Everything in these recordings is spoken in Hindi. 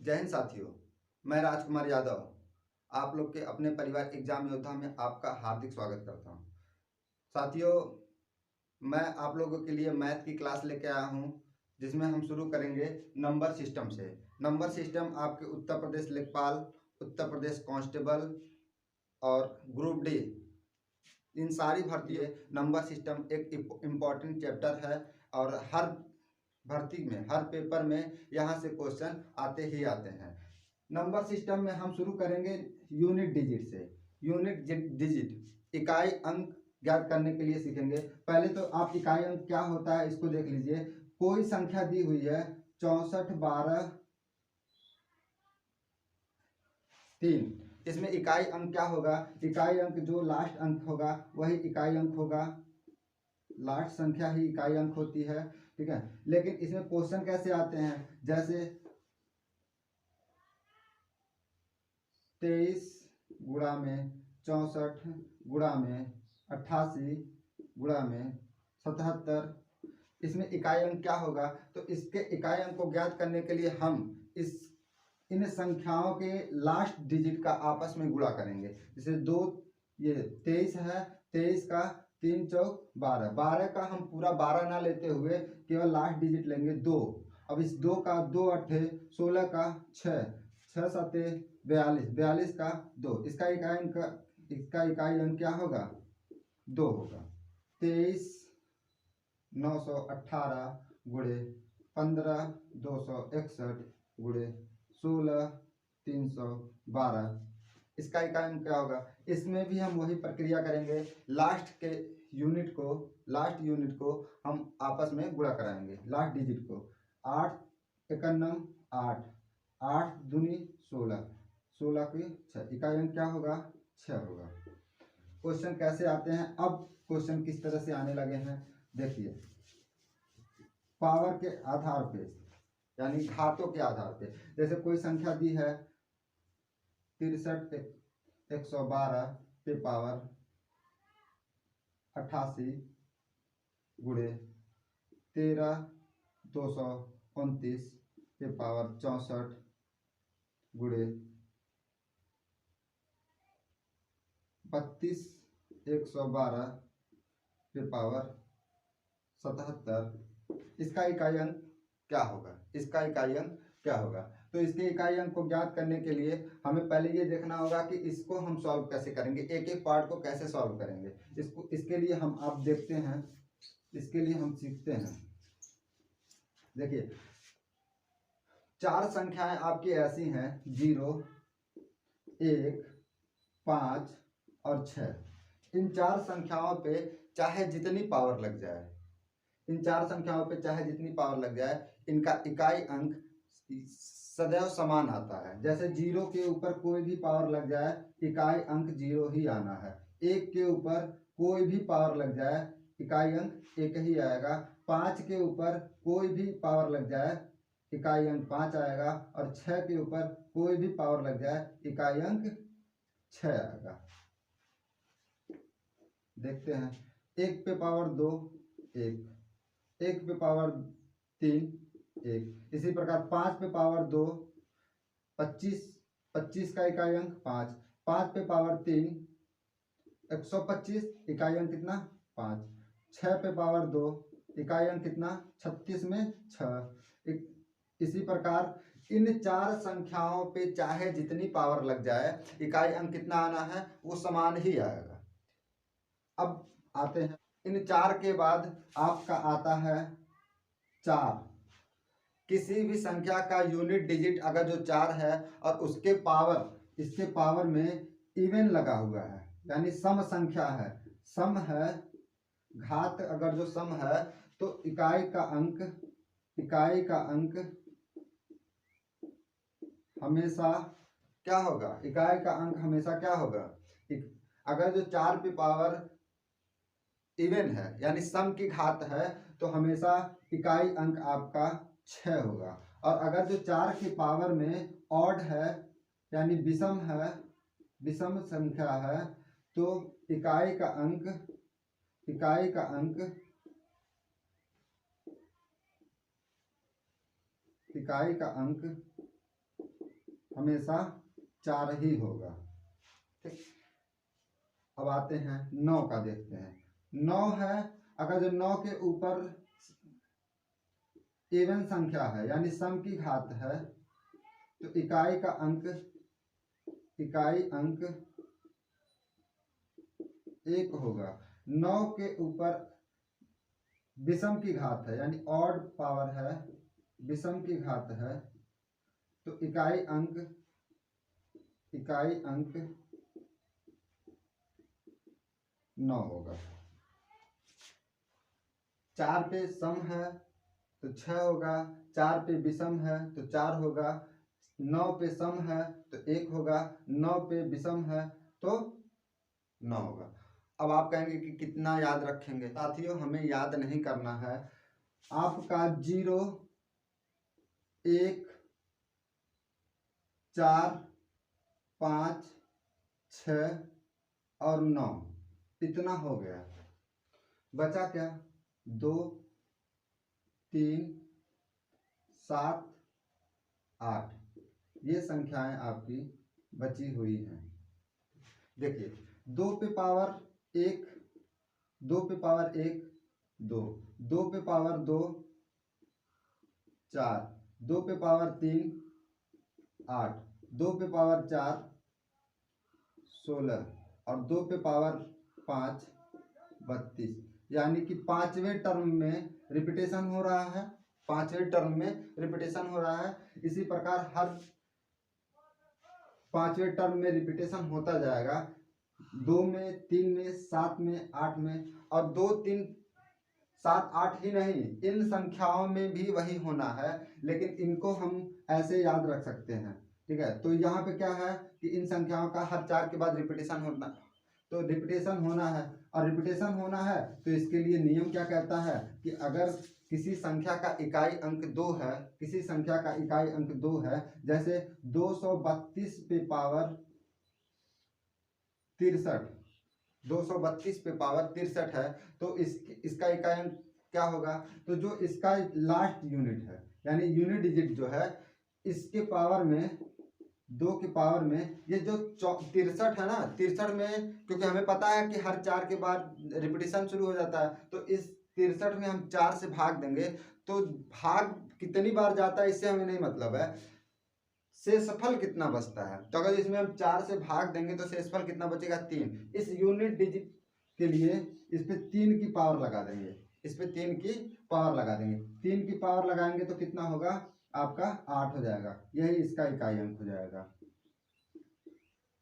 जय हिंद साथियों। मैं राजकुमार यादव आप लोग के अपने परिवार एग्जाम योद्धा में आपका हार्दिक स्वागत करता हूं। साथियों, मैं आप लोगों के लिए मैथ की क्लास लेके आया हूं, जिसमें हम शुरू करेंगे नंबर सिस्टम से। नंबर सिस्टम आपके उत्तर प्रदेश लेखपाल, उत्तर प्रदेश कांस्टेबल और ग्रुप डी, इन सारी भर्तियों नंबर सिस्टम एक इम्पॉर्टेंट चैप्टर है और हर भर्ती में, हर पेपर में यहाँ से क्वेश्चन आते ही आते हैं। नंबर सिस्टम में हम शुरू करेंगे यूनिट डिजिट से। यूनिट डिजिट इकाई अंक ज्ञात करने के लिए सीखेंगे। पहले तो आप इकाई अंक क्या होता है इसको देख लीजिए। कोई संख्या दी हुई है 64 12 3, इसमें इकाई अंक क्या होगा? इकाई अंक जो लास्ट अंक होगा वही इकाई अंक होगा। लास्ट संख्या ही इकाई अंक होती है, ठीक है। लेकिन इसमें क्वेश्चन कैसे आते हैं? जैसे 23 गुणा में 64 गुणा में 88 गुणा में 77, इसमें इकाई अंक क्या होगा? तो इसके इकाई अंक को ज्ञात करने के लिए हम इन संख्याओं के लास्ट डिजिट का आपस में गुणा करेंगे। जैसे दो, ये 23 है, 23 का 3 चौक 12, 12 का हम पूरा 12 ना लेते हुए केवल लास्ट डिजिट लेंगे 2। अब इस 2 का 2 अट्ठे 16 का 6, 6 सत्ते 42, 42 का 2, इसका इकाई अंक क्या होगा? 2 होगा। 23 918 गुणे 15 261 गुणे 16 312, इसका इकाई अंक क्या होगा? इसमें भी हम वही प्रक्रिया करेंगे। लास्ट यूनिट को हम आपस में गुणा कराएंगे, लास्ट डिजिट को। 8 91 8, 8 दूनी 16, 16 की 6, इकाई अंक क्या होगा? 6 होगा। क्वेश्चन कैसे आते हैं? अब क्वेश्चन किस तरह से आने लगे हैं देखिए। पावर के आधार पे, यानी घातों के आधार पे, जैसे कोई संख्या दी है 63 112 पे पावर 88 गुणे 13 229 पे पावर 64 गुणे 32 112 पे पावर 77, इसका इकाई अंक क्या होगा? इसका इकाई अंक क्या होगा? तो इसके इकाई अंक को ज्ञात करने के लिए हमें पहले ये देखना होगा कि इसको हम सॉल्व कैसे करेंगे, एक एक पार्ट को कैसे सॉल्व करेंगे। इसके लिए हम आप देखते हैं, इसके लिए हम सीखते हैं। देखिए, 4 संख्याएं आपकी ऐसी हैं 0 1 5 और 6। इन 4 संख्याओं पे चाहे जितनी पावर लग जाए, इनका इकाई अंक सदैव समान आता है। जैसे 0 के ऊपर कोई भी पावर लग जाए, इकाई अंक 0 ही आना है। 1 के ऊपर कोई भी पावर लग जाए, इकाई अंक 1 ही आएगा। 5 के ऊपर कोई भी पावर लग जाए, इकाई अंक 5 आएगा। और 6 के ऊपर कोई भी पावर लग जाए, इकाई अंक 6 आएगा। देखते हैं। 1 पे पावर 2 1, 1 पे पावर 3 1, इसी प्रकार 5 पे पावर 2 25, 25 का इकाई अंक 5, 5 पे पावर 3 125, इकाई अंक कितना? 5। 6 पे पावर 2, इकाई अंक कितना? 36 में 6। इसी प्रकार इन 4 संख्याओं पे चाहे जितनी पावर लग जाए, इकाई अंक कितना आना है? वो समान ही आएगा। अब आते हैं, इन 4 के बाद आपका आता है 4। किसी भी संख्या का यूनिट डिजिट अगर जो 4 है और उसके पावर, इसके पावर में इवन लगा हुआ है, यानी सम संख्या है, सम है, घात अगर जो सम है, तो इकाई का अंक हमेशा क्या होगा? इकाई का अंक हमेशा क्या होगा? अगर जो 4 पे पावर इवन है, यानी सम की घात है, तो हमेशा इकाई अंक आपका 6 होगा। और अगर जो 4 की पावर में ऑड है, यानी विषम है, विषम संख्या है, तो इकाई का अंक हमेशा 4 ही होगा। ठीक, अब आते हैं 9 का, देखते हैं 9 है। अगर जो 9 के ऊपर इवन संख्या है यानी सम की घात है तो इकाई अंक 1 होगा। 9 के ऊपर विषम की घात है यानी ऑड पावर है, विषम की घात है तो इकाई अंक 9 होगा। 4 पे सम है तो 6 होगा, 4 पे विषम है तो 4 होगा, 9 पे सम है तो 1 होगा, 9 पे विषम है तो 9 होगा। अब आप कहेंगे कि कितना याद रखेंगे? साथियों, हमें याद नहीं करना है। आपका 0, 1, 4, 5, 6 और 9 इतना हो गया। बचा क्या? 2, 3, 7, 8 ये संख्याएं आपकी बची हुई हैं। देखिए 2 पे पावर 1, 2 पे पावर 1 2, 2 पे पावर 2 4, 2 पे पावर 3 8, 2 पे पावर 4 16 और 2 पे पावर 5 32। यानी कि पांचवें टर्म में रिपीटेशन हो रहा है, पांचवें टर्म में रिपीटेशन हो रहा है। इसी प्रकार हर पांचवें टर्म में रिपीटेशन होता जाएगा। 2 में, 3 में, 7 में, 8 में और 2, 3, 7, 8 ही नहीं, इन संख्याओं में भी वही होना है, लेकिन इनको हम ऐसे याद रख सकते हैं। ठीक है, तो यहाँ पे क्या है कि इन संख्याओं का हर 4 के बाद रिपीटेशन होना, तो रिपीटेशन होना है और रिपीटेशन होना है तो इसके लिए नियम क्या कहता है कि अगर किसी संख्या का इकाई अंक 2 है, किसी संख्या का इकाई अंक 2 है, जैसे 232 पे पावर 63, 232 पे पावर 63 है तो इसका इकाई अंक क्या होगा? तो जो इसका लास्ट यूनिट है यानी यूनिट डिजिट जो है, इसके पावर में 2 के पावर में ये जो 63 है ना, 63 में क्योंकि हमें पता है कि हर 4 के बाद रिपीटेशन शुरू हो जाता है, तो इस 63 में हम 4 से भाग देंगे तो भाग कितनी बार जाता है इससे हमें नहीं मतलब है, शेषफल कितना बचता है। तो अगर इसमें हम 4 से भाग देंगे तो शेषफल कितना बचेगा? 3। इस यूनिट डिजिट के लिए इस पे 3 की पावर लगा देंगे, इस पे 3 की पावर लगा देंगे। 3 की पावर लगाएंगे तो कितना होगा? आपका 8 हो जाएगा। यही इसका इकाई अंक हो जाएगा।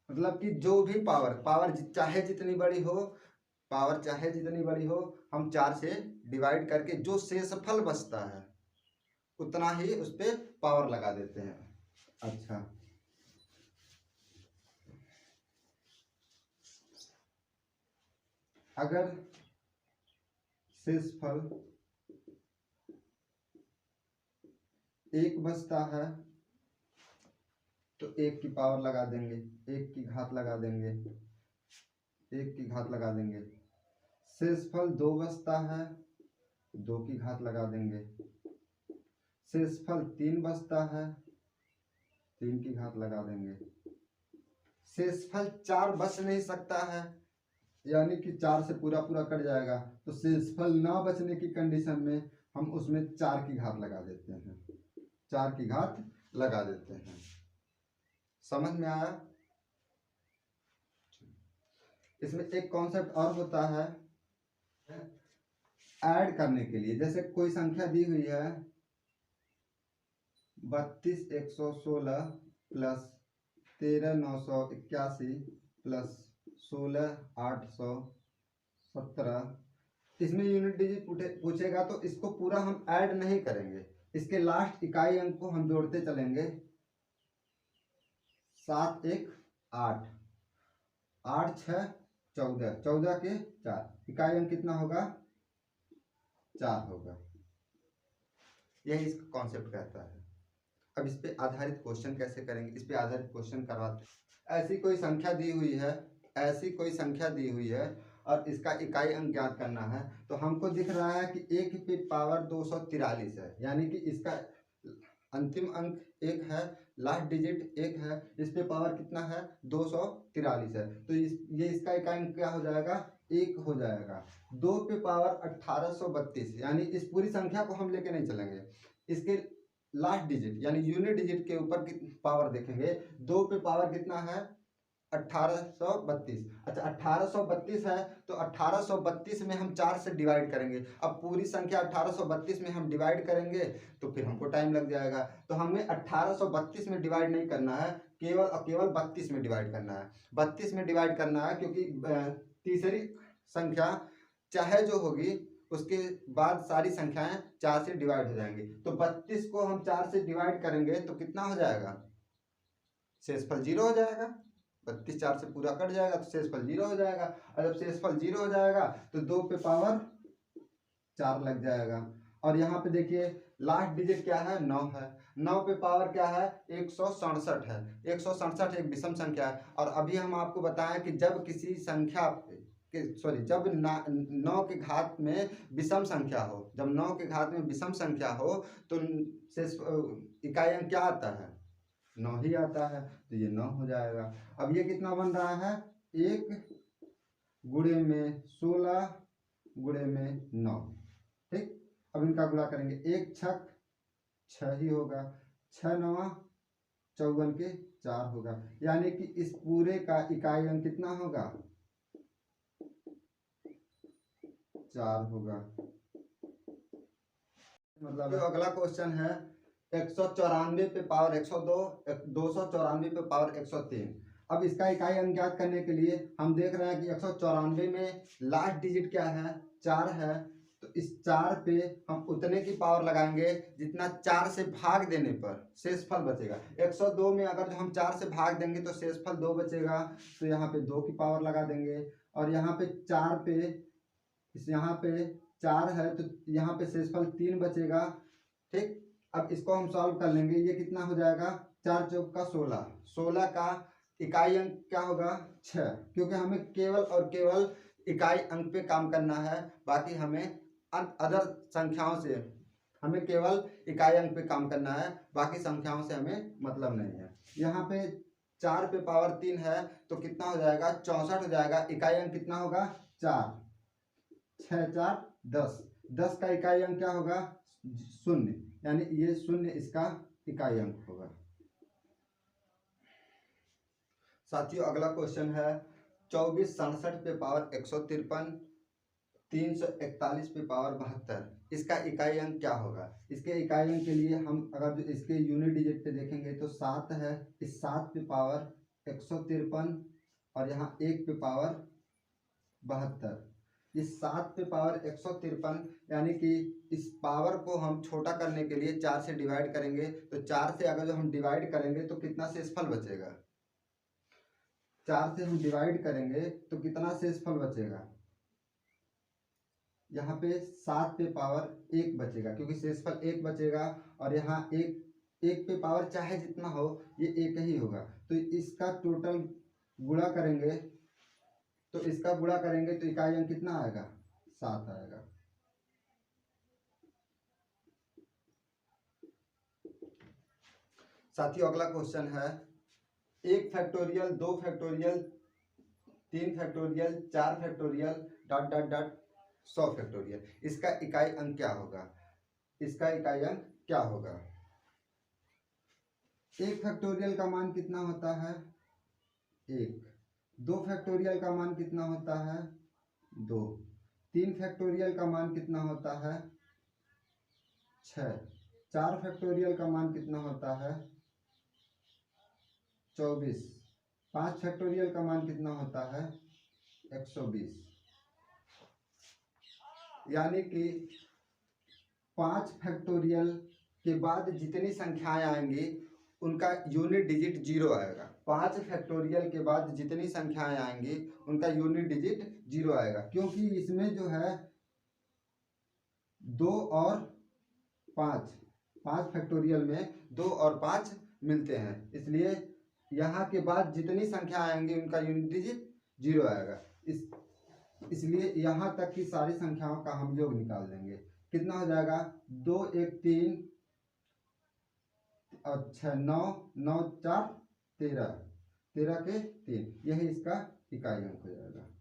मतलब कि जो भी पावर चाहे जितनी बड़ी हो, पावर चाहे जितनी बड़ी हो, हम 4 से डिवाइड करके जो शेषफल बचता है उतना ही उस पे पावर लगा देते हैं। अच्छा, अगर शेषफल 1 बचता है तो 1 की पावर लगा देंगे, 1 की घात लगा देंगे, 1 की घात लगा देंगे। शेषफल 2 बचता है, 2 की घात लगा देंगे। शेषफल 3 बचता है, 3 की घात लगा देंगे। शेषफल 4 बच नहीं सकता है यानी कि 4 से पूरा पूरा कट जाएगा, तो शेषफल ना बचने की कंडीशन में हम उसमें 4 की घात लगा देते हैं, 4 की घात लगा देते हैं। समझ में आया? इसमें एक कॉन्सेप्ट और होता है ऐड करने के लिए। जैसे कोई संख्या दी हुई है 32,116 प्लस 13,981 प्लस 16,817, इसमें यूनिट डिजिट पूछेगा तो इसको पूरा हम ऐड नहीं करेंगे, इसके लास्ट इकाई अंक को हम जोड़ते चलेंगे। 7 1 8, 8 6 14, 14 के 4, इकाई अंक कितना होगा? 4 होगा। यही इसका कॉन्सेप्ट कहता है। अब इस पे आधारित क्वेश्चन कैसे करेंगे? इस पे आधारित क्वेश्चन करवाते। ऐसी कोई संख्या दी हुई है, ऐसी कोई संख्या दी हुई है और इसका इकाई अंक ज्ञात करना है, तो हमको दिख रहा है कि 1 पे पावर 243 है, यानी कि इसका अंतिम अंक 1 है, लास्ट डिजिट 1 है, इस पे पावर कितना है 243 है, तो ये इसका इकाई अंक क्या हो जाएगा 1 हो जाएगा। 2 पे पावर 1832, यानी इस पूरी संख्या को हम लेके नहीं चलेंगे, इसके लास्ट डिजिट यानी यूनिट डिजिट के ऊपर पावर देखेंगे। 2 पे पावर कितना है 1832। अच्छा 1832 है तो 1832 में हम 4 से डिवाइड करेंगे। अब पूरी संख्या 1832 में हम डिवाइड करेंगे तो फिर हमको टाइम लग जाएगा, तो हमें 1832 में डिवाइड नहीं करना है, केवल और केवल 32 में डिवाइड करना है। 32 में डिवाइड करना है क्योंकि तीसरी संख्या चाहे जो होगी उसके बाद सारी संख्याएं 4 से डिवाइड हो जाएंगी। तो 32 को हम 4 से डिवाइड करेंगे तो कितना हो जाएगा, शेषफल 0 हो जाएगा। 32 4 से पूरा कट जाएगा तो शेषफल 0 हो जाएगा, और जब शेषफल 0 हो जाएगा तो 2 पे पावर 4 लग जाएगा। और यहाँ पे देखिए लास्ट डिजिट क्या है 9 है, 9 पे पावर क्या है 167 है। 167 एक विषम संख्या है, और अभी हम आपको बताएं कि जब किसी संख्या जब 9 के घात में विषम संख्या हो, जब 9 के घात में विषम संख्या हो तो शेष इकाई अंक क्या आता है 9 ही आता है, तो ये 9 हो जाएगा। अब ये कितना बन रहा है 1 गुणे में 16 गुणे में 9, ठीक। अब इनका गुणा करेंगे, 1 छक 6 ही होगा, 6 9 54 के 4 होगा, यानी कि इस पूरे का इकाई अंक कितना होगा 4 होगा। मतलब अगला क्वेश्चन है 194 पे पावर 102, 294 पे पावर 103। अब इसका इकाई अंक ज्ञात करने के लिए हम देख रहे हैं कि 194 में लास्ट डिजिट क्या है 4 है, तो इस 4 पे हम उतने की पावर लगाएंगे जितना 4 से भाग देने पर शेषफल बचेगा। 102 में अगर जो हम 4 से भाग देंगे तो शेषफल 2 बचेगा, तो यहाँ पे 2 की पावर लगा देंगे, और यहाँ पे 4 पे यहाँ पे 4 है तो यहाँ पे शेषफल 3 बचेगा, ठीक। अब इसको हम सॉल्व कर लेंगे, ये कितना हो जाएगा 4 चौक का 16, 16 का इकाई अंक क्या होगा 6, क्योंकि हमें केवल और केवल इकाई अंक पे काम करना है, बाकी हमें अदर संख्याओं से हमें केवल इकाई अंक पे काम करना है, बाकी संख्याओं से हमें मतलब नहीं है। यहाँ पे 4 पे पावर 3 है तो कितना हो जाएगा 64 हो जाएगा, इकाई अंक कितना होगा 4, 6 4 10, 10 का इकाई अंक क्या होगा 0, यानी ये 0 इसका इकाई अंक होगा। साथियों अगला क्वेश्चन है 24 67 पे पावर 153, 341 पे पावर 72, इसका इकाई अंक क्या होगा। इसके इकाई अंक के लिए हम अगर इसके यूनिट डिजिट पे देखेंगे तो 7 है, इस 7 पे पावर 153 और यहाँ 1 पे पावर 72, इस 7 पे पावर 153, यानी कि इस पावर को हम छोटा करने के लिए 4 से डिवाइड करेंगे, तो 4 से अगर जो हम डिवाइड करेंगे तो कितना शेषफल बचेगा, 4 से हम डिवाइड करेंगे तो कितना शेषफल बचेगा, यहाँ पे 7 पे पावर 1 बचेगा, क्योंकि शेषफल 1 बचेगा, और यहाँ 1 पे पावर चाहे जितना हो ये 1 ही होगा, तो इसका टोटल गुणा करेंगे, तो इसका गुणा करेंगे तो इकाई अंक कितना आएगा 7 आएगा। साथियों अगला क्वेश्चन है 1 factorial 2 factorial 3 factorial 4 factorial dot dot dot 100 factorial, इसका इकाई अंक क्या होगा, इसका इकाई अंक क्या होगा। 1 फैक्टोरियल का मान कितना होता है 1, 2 फैक्टोरियल का मान कितना होता है 2, 3 फैक्टोरियल का मान कितना होता है 6, 4 फैक्टोरियल का मान कितना होता है 24, 5 फैक्टोरियल का मान कितना होता है 120, यानी कि 5 फैक्टोरियल के बाद जितनी संख्याएं आएंगी उनका यूनिट डिजिट 0 आएगा। 5 फैक्टोरियल के बाद जितनी संख्याएं आएंगी उनका यूनिट डिजिट 0 आएगा, क्योंकि इसमें जो है 2 और 5 फैक्टोरियल में 2 और 5 मिलते हैं, इसलिए यहाँ के बाद जितनी संख्या आएंगी उनका यूनिट डिजिट 0 आएगा। इसलिए यहाँ तक की सारी संख्याओं का हम योग निकाल देंगे, कितना हो जाएगा 2 1 3 अच्छा 9, 9 4 13, 13 के 3, यही इसका इकाई अंक हो जाएगा।